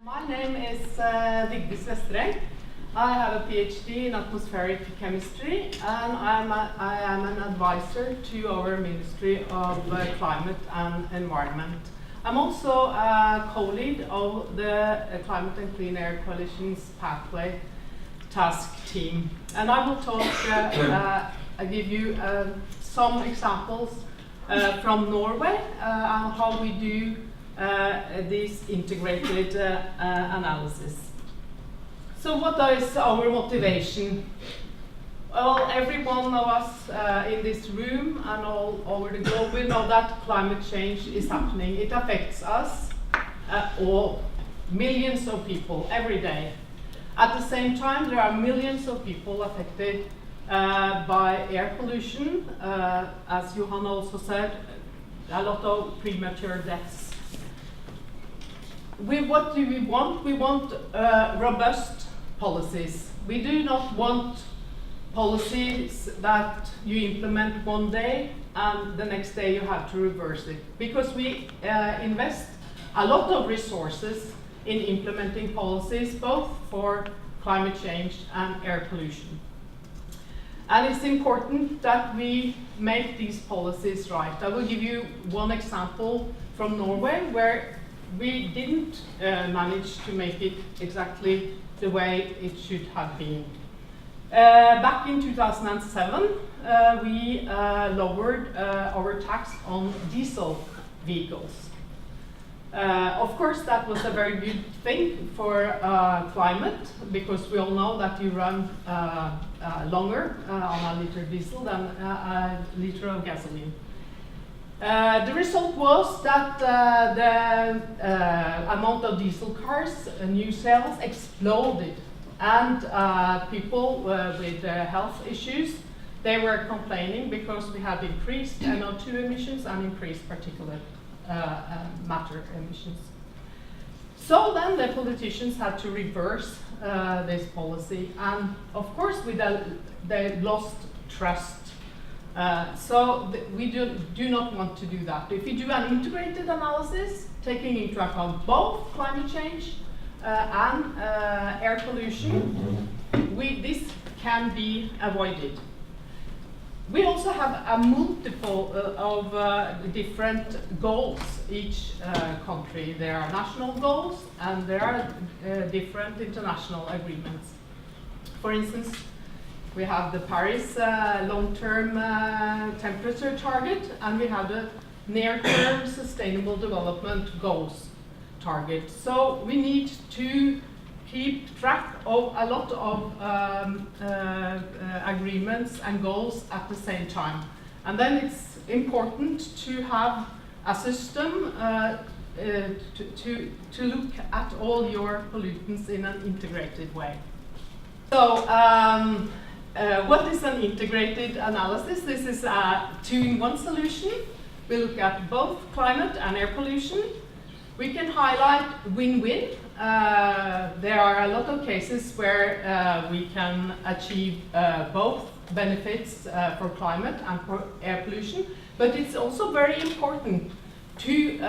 My name is Vigdis Vestreng. I have a PhD in atmospheric chemistry, and I am an advisor to our Ministry of Climate and Environment. I'm also a co-lead of the Climate and Clean Air Coalition's Pathway Task Team. And I will talk, I give you some examples from Norway and how we do this integrated analysis. So what is our motivation? Well, every one of us in this room and all over the globe, we know that climate change is happening. It affects us all, millions of people every day. At the same time, there are millions of people affected by air pollution. As Johan also said, a lot of premature deaths. What do we want? We want robust policies. We do not want policies that you implement one day and the next day you have to reverse it, because we invest a lot of resources in implementing policies both for climate change and air pollution. And it's important that we make these policies right. I will give you one example from Norway where we didn't manage to make it exactly the way it should have been. Back in 2007, we lowered our tax on diesel vehicles. Of course, that was a very good thing for climate, because we all know that you run longer on a liter of diesel than a liter of gasoline. The result was that the amount of diesel cars, new sales, exploded, and people with health issues, they were complaining because we had increased NO2 emissions and increased particulate matter emissions. So then the politicians had to reverse this policy, and of course they lost trust. We do not want to do that. If we do an integrated analysis, taking into account both climate change and air pollution, this can be avoided. We also have a multiple of different goals each country. There are national goals and there are different international agreements. For instance, we have the Paris long-term temperature target, and we have the near-term sustainable development goals target. So we need to keep track of a lot of agreements and goals at the same time. And then it's important to have a system to look at all your pollutants in an integrated way. So what is an integrated analysis? This is a two-in-one solution. We look at both climate and air pollution. We can highlight win-win. There are a lot of cases where we can achieve both benefits for climate and for air pollution, but it's also very important to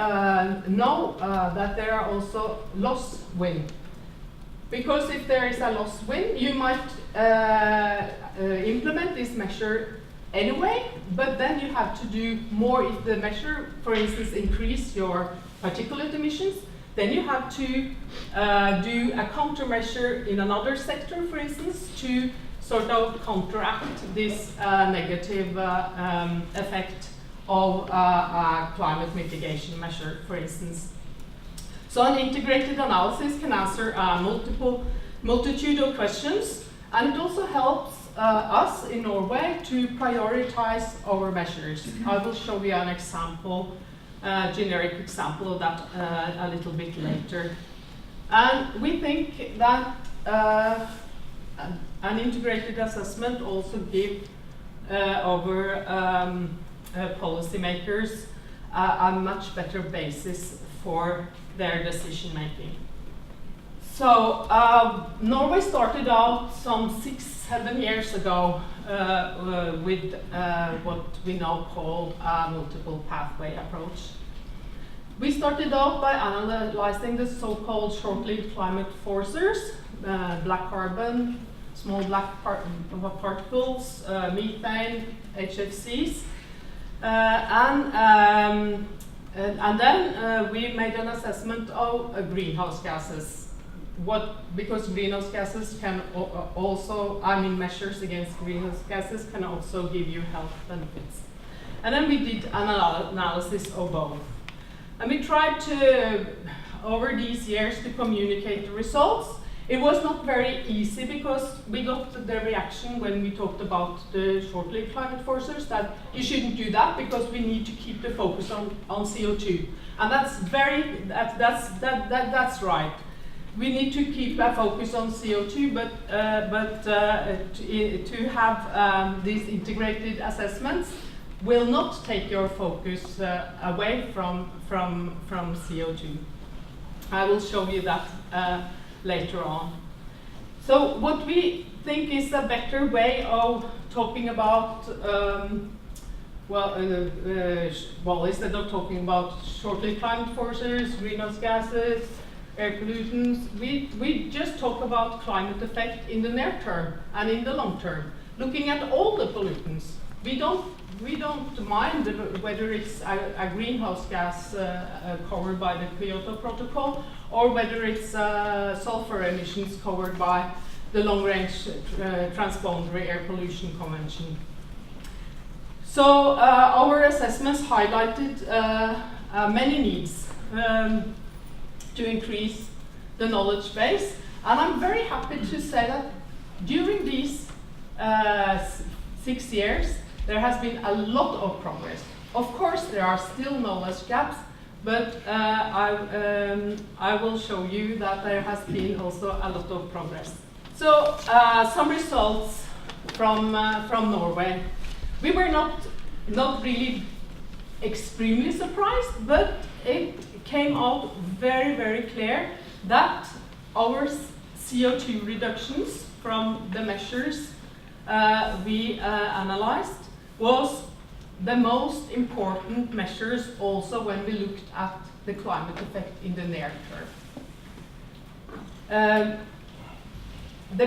know that there are also loss-win. Because if there is a loss-win, you might implement this measure anyway, but then you have to do more if the measure, for instance, increase your particulate emissions. Then you have to do a countermeasure in another sector, for instance, to sort of counteract this negative effect of a climate mitigation measure, for instance. So an integrated analysis can answer a multitude of questions, and it also helps us in Norway to prioritize our measures. I will show you an example, generic example of that a little bit later. And we think that an integrated assessment also gives our policymakers a much better basis for their decision making. So Norway started out some 6-7 years ago with what we now call a multiple pathway approach. We started out by analyzing the so-called short-lived climate forcers, black carbon, small black particles, methane, HFCs, and then we made an assessment of greenhouse gases. Because greenhouse gases can also, measures against greenhouse gases can also give you health benefits. And then we did an analysis of both. And we tried to, over these years, to communicate the results. It was not very easy because we got the reaction when we talked about the short-lived climate forcers that you shouldn't do that because we need to keep the focus on CO2. And that's right. We need to keep a focus on CO2, but to have these integrated assessments will not take your focus away from CO2. I will show you that later on. So what we think is a better way of talking about, instead of talking about short-lived climate forcers, greenhouse gases, air pollutants, we just talk about climate effect in the near term and in the long term, looking at all the pollutants. We don't mind whether it's a greenhouse gas covered by the Kyoto Protocol or whether it's sulfur emissions covered by the long-range transboundary air pollution convention. So our assessments highlighted many needs to increase the knowledge base, and I'm very happy to say that during these 6 years there has been a lot of progress. Of course there are still knowledge gaps, but I will show you that there has been also a lot of progress. So some results from Norway. We were not really extremely surprised, but it came out very, very clear that our CO2 reductions from the measures we analyzed was the most important measures also when we looked at the climate effect in the near term. The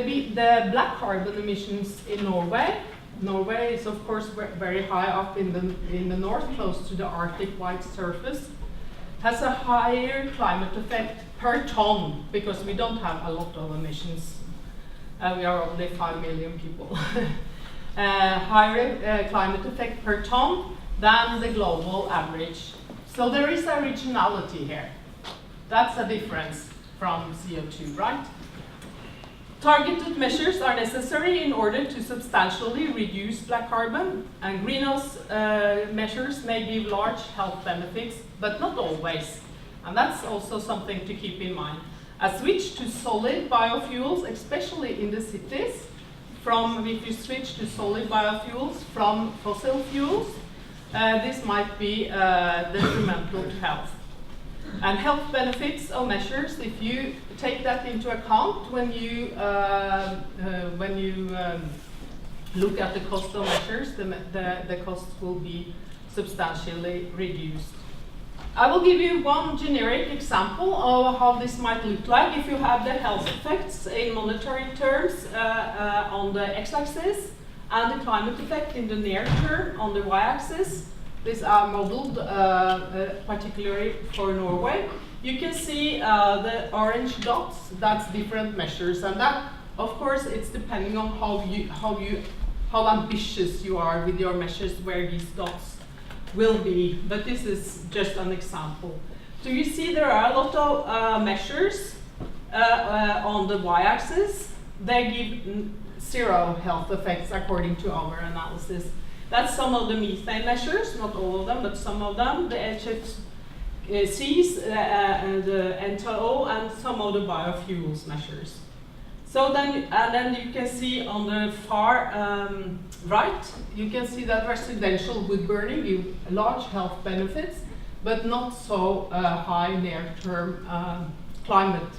black carbon emissions in Norway. Norway is of course very high up in the north, close to the Arctic white surface, has a higher climate effect per ton because we don't have a lot of emissions. We are only 5 million people. Higher climate effect per ton than the global average. So there is a regionality here. That's a difference from CO2, right? Targeted measures are necessary in order to substantially reduce black carbon, and greenhouse measures may give large health benefits, but not always. And that's also something to keep in mind. A switch to solid biofuels, especially in the cities, if you switch to solid biofuels from fossil fuels, this might be detrimental to health. And health benefits of measures, if you take that into account when you look at the cost of measures, the cost will be substantially reduced. I will give you one generic example of how this might look like if you have the health effects in monetary terms on the x-axis and the climate effect in the near term on the y-axis. These are modeled particularly for Norway. You can see the orange dots, that's different measures, and that, of course, it's depending on how ambitious you are with your measures where these dots will be, but this is just an example. So you see there are a lot of measures on the y-axis. They give 0 health effects according to our analysis. That's some of the methane measures, not all of them, but some of them, the HFCs, the NTO, and some of the biofuels measures. So then you can see on the far right, you can see that residential wood burning gives large health benefits, but not so high near-term climate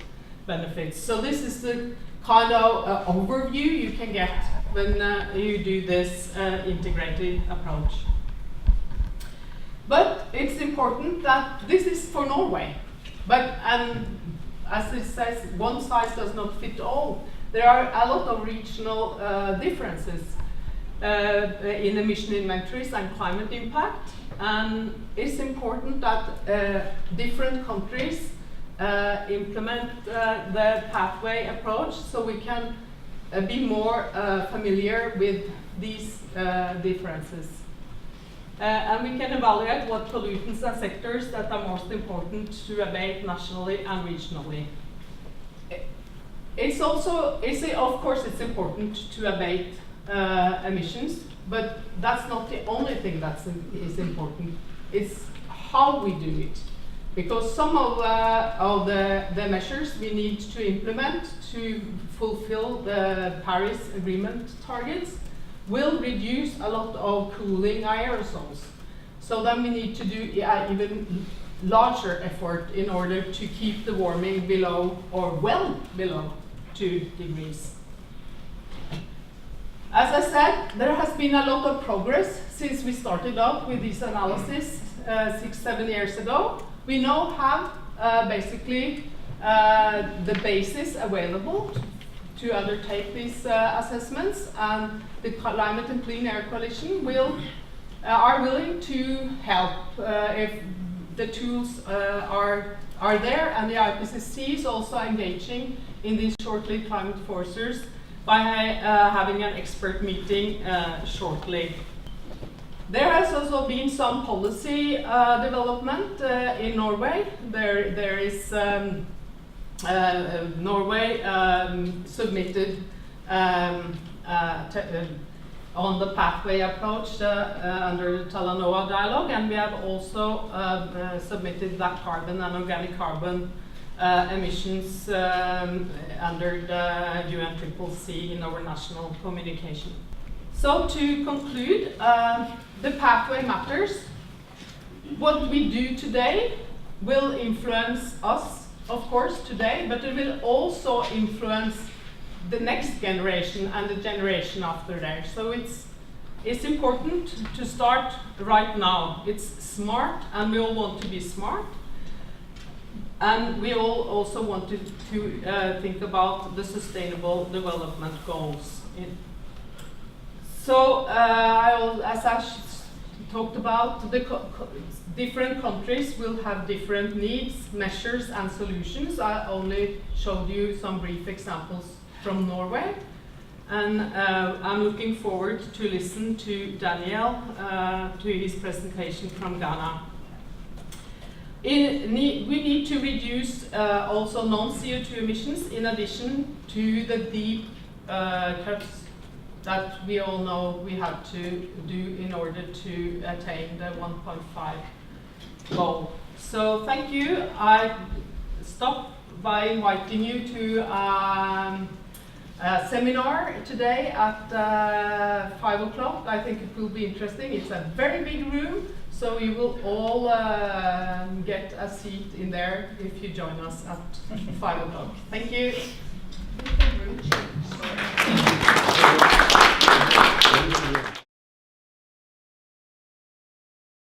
benefits. So this is the kind of overview you can get when you do this integrated approach. But it's important that this is for Norway. But as it says, one size does not fit all. There are a lot of regional differences in emission inventories and climate impact. And it's important that different countries implement the pathway approach so we can be more familiar with these differences. And we can evaluate what pollutants and sectors that are most important to abate nationally and regionally. It's also, of course, it's important to abate emissions, but that's not the only thing that is important. It's how we do it. Because some of the measures we need to implement to fulfill the Paris Agreement targets will reduce a lot of cooling aerosols. So then we need to do even larger effort in order to keep the warming below, or well below, 2 degrees. As I said, there has been a lot of progress since we started out with this analysis 6-7 years ago. We now have basically the basis available to undertake these assessments, and the Climate and Clean Air Coalition are willing to help if the tools are there, and the IPCC is also engaging in these short-lived climate forcers by having an expert meeting shortly. There has also been some policy development in Norway. There is Norway submitted on the pathway approach under the Talanoa dialogue, and we have also submitted black carbon and organic carbon emissions under the UNCCC in our national communication. So to conclude, the pathway matters. What we do today will influence us, of course, today, but it will also influence the next generation and the generation after there. So it's important to start right now. It's smart, and we all want to be smart. And we all also want to think about the sustainable development goals. So, as I talked about, the different countries will have different needs, measures, and solutions. I only showed you some brief examples from Norway. And I'm looking forward to listen to Daniel, to his presentation from Ghana. We need to reduce also non-CO2 emissions in addition to the deep cuts that we all know we have to do in order to attain the 1.5 goal. So thank you. I stop by inviting you to a seminar today at 5 o'clock. I think it will be interesting. It's a very big room, so you will all get a seat in there if you join us at 5 o'clock. Thank you.